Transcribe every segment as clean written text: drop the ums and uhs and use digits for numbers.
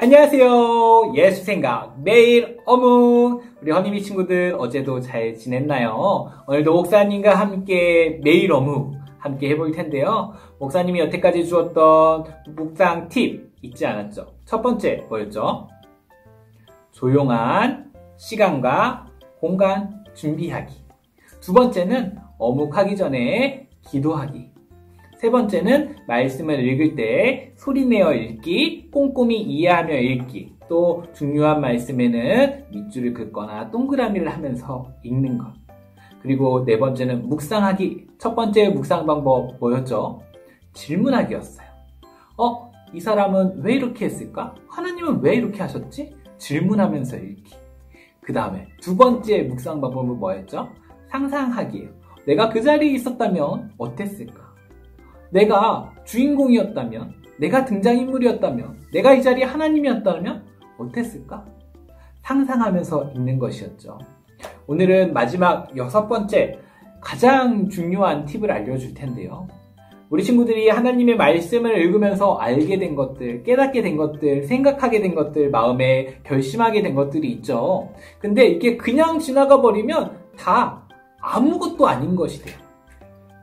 안녕하세요. 예수생각 매일 어묵. 우리 허니비 친구들 어제도 잘 지냈나요? 오늘도 목사님과 함께 매일 어묵 함께 해볼 텐데요. 목사님이 여태까지 주었던 묵상 팁 잊지 않았죠? 첫 번째 뭐였죠? 조용한 시간과 공간 준비하기. 두 번째는 어묵하기 전에 기도하기. 세 번째는 말씀을 읽을 때 소리내어 읽기, 꼼꼼히 이해하며 읽기. 또 중요한 말씀에는 밑줄을 긋거나 동그라미를 하면서 읽는 것. 그리고 네 번째는 묵상하기. 첫 번째 묵상 방법 뭐였죠? 질문하기였어요. 이 사람은 왜 이렇게 했을까? 하나님은 왜 이렇게 하셨지? 질문하면서 읽기. 그 다음에 두 번째 묵상 방법은 뭐였죠? 상상하기예요. 내가 그 자리에 있었다면 어땠을까? 내가 주인공이었다면, 내가 등장인물이었다면, 내가 이 자리에 하나님이었다면 어땠을까? 상상하면서 읽는 것이었죠. 오늘은 마지막 여섯 번째 가장 중요한 팁을 알려줄 텐데요. 우리 친구들이 하나님의 말씀을 읽으면서 알게 된 것들, 깨닫게 된 것들, 생각하게 된 것들, 마음에 결심하게 된 것들이 있죠. 근데 이게 그냥 지나가 버리면 다 아무것도 아닌 것이 돼요.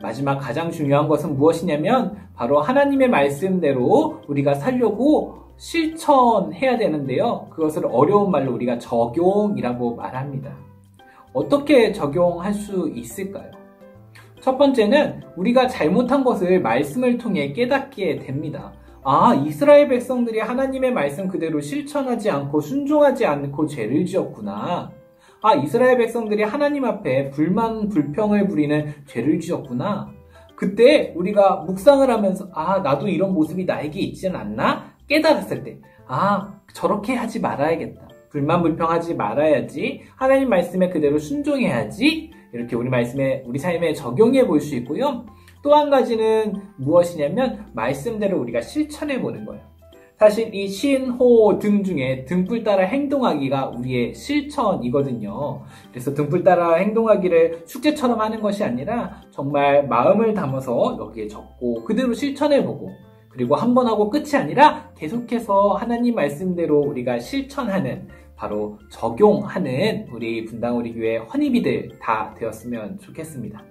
마지막 가장 중요한 것은 무엇이냐면 바로 하나님의 말씀대로 우리가 살려고 실천해야 되는데요. 그것을 어려운 말로 우리가 적용이라고 말합니다. 어떻게 적용할 수 있을까요? 첫 번째는 우리가 잘못한 것을 말씀을 통해 깨닫게 됩니다. 이스라엘 백성들이 하나님의 말씀 그대로 실천하지 않고 순종하지 않고 죄를 지었구나. 이스라엘 백성들이 하나님 앞에 불만, 불평을 부리는 죄를 지었구나. 그때 우리가 묵상을 하면서 나도 이런 모습이 나에게 있지는 않나? 깨달았을 때 저렇게 하지 말아야겠다. 불만, 불평하지 말아야지. 하나님 말씀에 그대로 순종해야지. 이렇게 우리 삶에 적용해 볼 수 있고요. 또 한 가지는 무엇이냐면 말씀대로 우리가 실천해 보는 거예요. 사실 이 신, 호, 등 중에 등불 따라 행동하기가 우리의 실천이거든요. 그래서 등불 따라 행동하기를 숙제처럼 하는 것이 아니라 정말 마음을 담아서 여기에 적고 그대로 실천해보고 그리고 한 번 하고 끝이 아니라 계속해서 하나님 말씀대로 우리가 실천하는 바로 적용하는 우리 분당 우리 교회 허니비들 다 되었으면 좋겠습니다.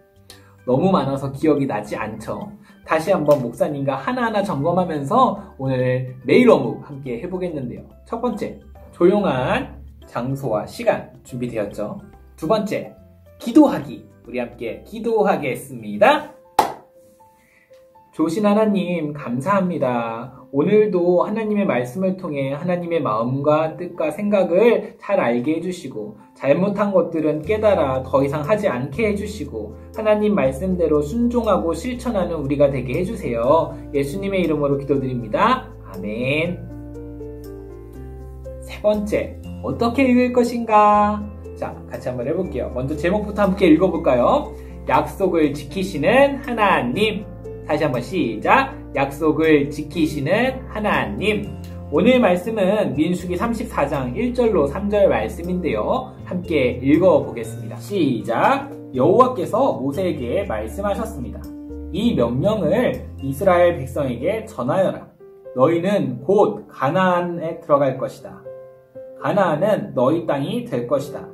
너무 많아서 기억이 나지 않죠? 다시 한번 목사님과 하나하나 점검하면서 오늘 매일 어묵 함께 해보겠는데요. 첫 번째, 조용한 장소와 시간 준비되었죠? 두 번째, 기도하기. 우리 함께 기도하겠습니다. 좋으신 하나님 감사합니다. 오늘도 하나님의 말씀을 통해 하나님의 마음과 뜻과 생각을 잘 알게 해주시고 잘못한 것들은 깨달아 더 이상 하지 않게 해주시고 하나님 말씀대로 순종하고 실천하는 우리가 되게 해주세요. 예수님의 이름으로 기도드립니다. 아멘. 세 번째, 어떻게 읽을 것인가? 자, 같이 한번 해볼게요. 먼저 제목부터 함께 읽어볼까요? 약속을 지키시는 하나님. 다시 한번 시작. 약속을 지키시는 하나님. 오늘 말씀은 민수기 34장 1절로 3절 말씀인데요. 함께 읽어보겠습니다. 시작. 여호와께서 모세에게 말씀하셨습니다. 이 명령을 이스라엘 백성에게 전하여라. 너희는 곧 가나안에 들어갈 것이다. 가나안은 너희 땅이 될 것이다.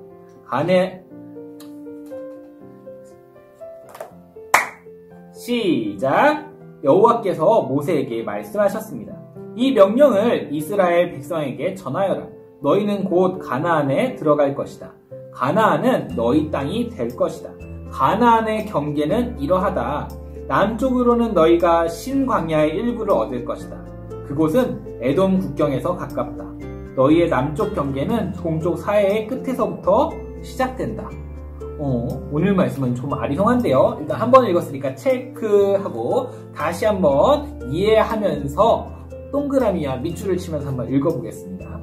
시작. 여호와께서 모세에게 말씀하셨습니다. 이 명령을 이스라엘 백성에게 전하여라. 너희는 곧 가나안에 들어갈 것이다. 가나안은 너희 땅이 될 것이다. 가나안의 경계는 이러하다. 남쪽으로는 너희가 신광야의 일부를 얻을 것이다. 그곳은 에돔 국경에서 가깝다. 너희의 남쪽 경계는 동쪽 사해의 끝에서부터 시작된다. 오늘 말씀은 좀 아리송한데요. 일단 한번 읽었으니까 체크하고 다시 한번 이해하면서 동그라미와 밑줄을 치면서 한번 읽어보겠습니다.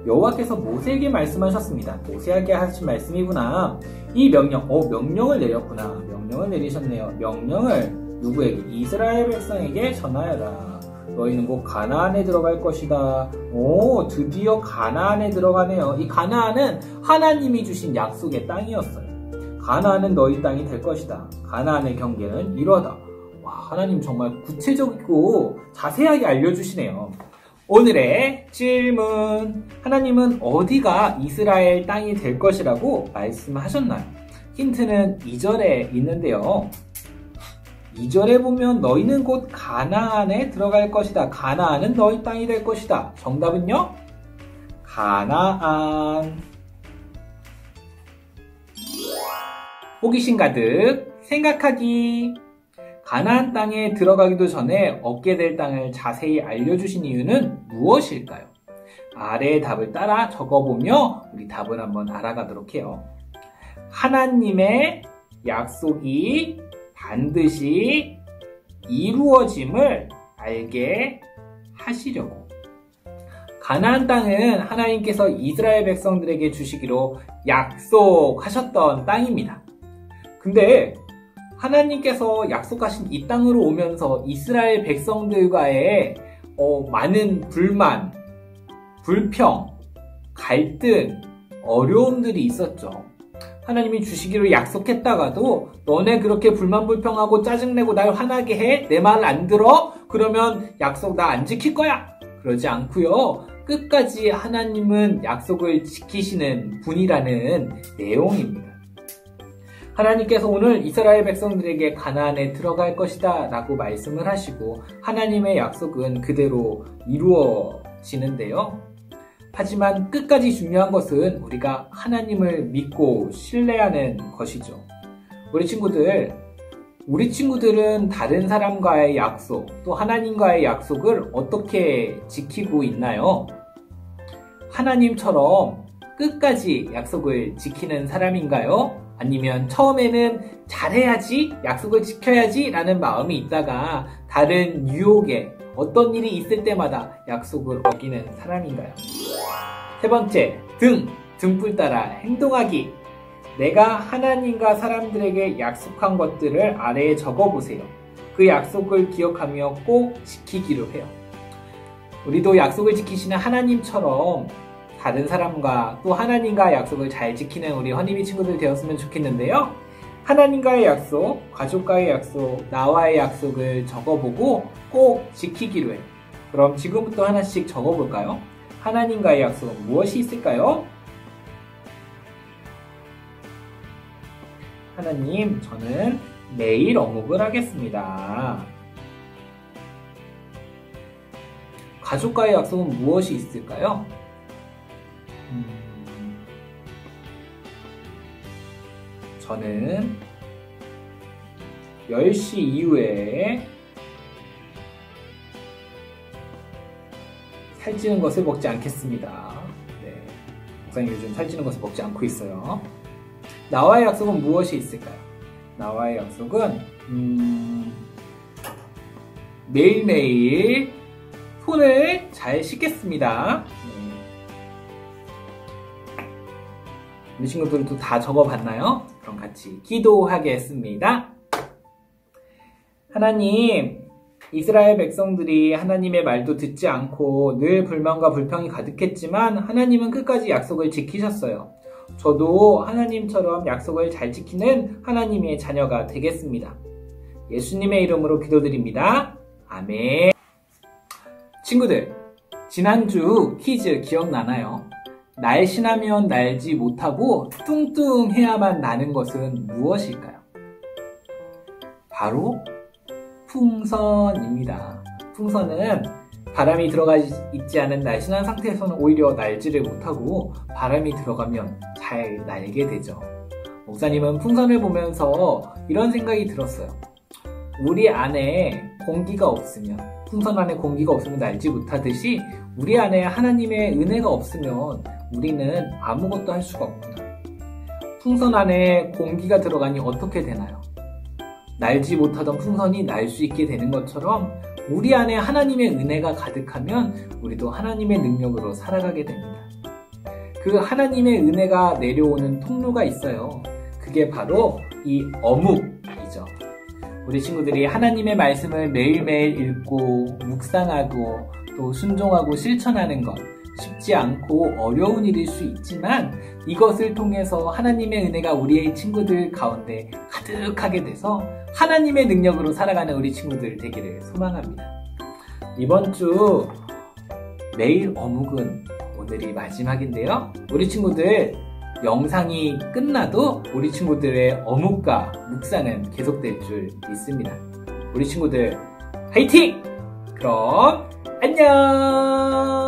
여호와께서 모세에게 말씀하셨습니다. 모세에게 하신 말씀이구나. 이 명령을 내렸구나. 명령을 내리셨네요. 명령을 누구에게? 이스라엘 백성에게 전하여라. 너희는 곧 가나안에 들어갈 것이다. 드디어 가나안에 들어가네요. 이 가나안은 하나님이 주신 약속의 땅이었어요. 가나안은 너희 땅이 될 것이다. 가나안의 경계는 이러하다. 하나님 정말 구체적이고 자세하게 알려주시네요. 오늘의 질문. 하나님은 어디가 이스라엘 땅이 될 것이라고 말씀하셨나요? 힌트는 2절에 있는데요. 2절에 보면 너희는 곧 가나안에 들어갈 것이다. 가나안은 너희 땅이 될 것이다. 정답은요? 가나안. 호기심 가득 생각하기. 가나안 땅에 들어가기도 전에 얻게 될 땅을 자세히 알려주신 이유는 무엇일까요? 아래의 답을 따라 적어보며 우리 답을 한번 알아가도록 해요. 하나님의 약속이 반드시 이루어짐을 알게 하시려고. 가나안 땅은 하나님께서 이스라엘 백성들에게 주시기로 약속하셨던 땅입니다. 근데 하나님께서 약속하신 이 땅으로 오면서 이스라엘 백성들과의 많은 불만, 불평, 갈등, 어려움들이 있었죠. 하나님이 주시기로 약속했다가도 너네 그렇게 불만 불평하고 짜증내고 날 화나게 해? 내 말 안 들어? 그러면 약속 나 안 지킬 거야! 그러지 않고요. 끝까지 하나님은 약속을 지키시는 분이라는 내용입니다. 하나님께서 오늘 이스라엘 백성들에게 가나안에 들어갈 것이다 라고 말씀을 하시고 하나님의 약속은 그대로 이루어지는데요. 하지만 끝까지 중요한 것은 우리가 하나님을 믿고 신뢰하는 것이죠. 우리 친구들은 다른 사람과의 약속, 또 하나님과의 약속을 어떻게 지키고 있나요? 하나님처럼 끝까지 약속을 지키는 사람인가요? 아니면 처음에는 잘해야지, 약속을 지켜야지 라는 마음이 있다가 다른 유혹에 어떤 일이 있을 때마다 약속을 어기는 사람인가요? 세 번째, 등불 따라 행동하기. 내가 하나님과 사람들에게 약속한 것들을 아래에 적어보세요. 그 약속을 기억하며 꼭 지키기로 해요. 우리도 약속을 지키시는 하나님처럼 다른 사람과 또 하나님과 약속을 잘 지키는 우리 허니비 친구들 되었으면 좋겠는데요. 하나님과의 약속, 가족과의 약속, 나와의 약속을 적어보고 꼭 지키기로 해요. 그럼 지금부터 하나씩 적어볼까요? 하나님과의 약속은 무엇이 있을까요? 하나님, 저는 매일 어묵을 하겠습니다. 가족과의 약속은 무엇이 있을까요? 저는 10시 이후에 살찌는 것을 먹지 않겠습니다. 네, 목사님 요즘 살찌는 것을 먹지 않고 있어요. 나와의 약속은 무엇이 있을까요? 나와의 약속은 매일매일 손을 잘 씻겠습니다. 우리 친구들도 다 적어봤나요? 그럼 같이 기도하겠습니다. 하나님, 이스라엘 백성들이 하나님의 말도 듣지 않고 늘 불만과 불평이 가득했지만 하나님은 끝까지 약속을 지키셨어요. 저도 하나님처럼 약속을 잘 지키는 하나님의 자녀가 되겠습니다. 예수님의 이름으로 기도드립니다. 아멘. 친구들, 지난주 퀴즈 기억나나요? 날씬하면 날지 못하고 뚱뚱해야만 나는 것은 무엇일까요? 바로 풍선입니다. 풍선은 바람이 들어가 있지 않은 날씬한 상태에서는 오히려 날지를 못하고 바람이 들어가면 잘 날게 되죠. 목사님은 풍선을 보면서 이런 생각이 들었어요. 우리 안에 공기가 없으면, 풍선 안에 공기가 없으면 날지 못하듯이 우리 안에 하나님의 은혜가 없으면 우리는 아무것도 할 수가 없구나. 풍선 안에 공기가 들어가니 어떻게 되나요? 날지 못하던 풍선이 날 수 있게 되는 것처럼 우리 안에 하나님의 은혜가 가득하면 우리도 하나님의 능력으로 살아가게 됩니다. 그 하나님의 은혜가 내려오는 통로가 있어요. 그게 바로 이 어묵이죠. 우리 친구들이 하나님의 말씀을 매일매일 읽고 묵상하고 또 순종하고 실천하는 것, 쉽지 않고 어려운 일일 수 있지만 이것을 통해서 하나님의 은혜가 우리의 친구들 가운데 가득하게 돼서 하나님의 능력으로 살아가는 우리 친구들 되기를 소망합니다. 이번 주 내일 어묵은 오늘이 마지막인데요. 우리 친구들 영상이 끝나도 우리 친구들의 어묵과 묵상은 계속될 줄 믿습니다. 우리 친구들 화이팅! 그럼 안녕!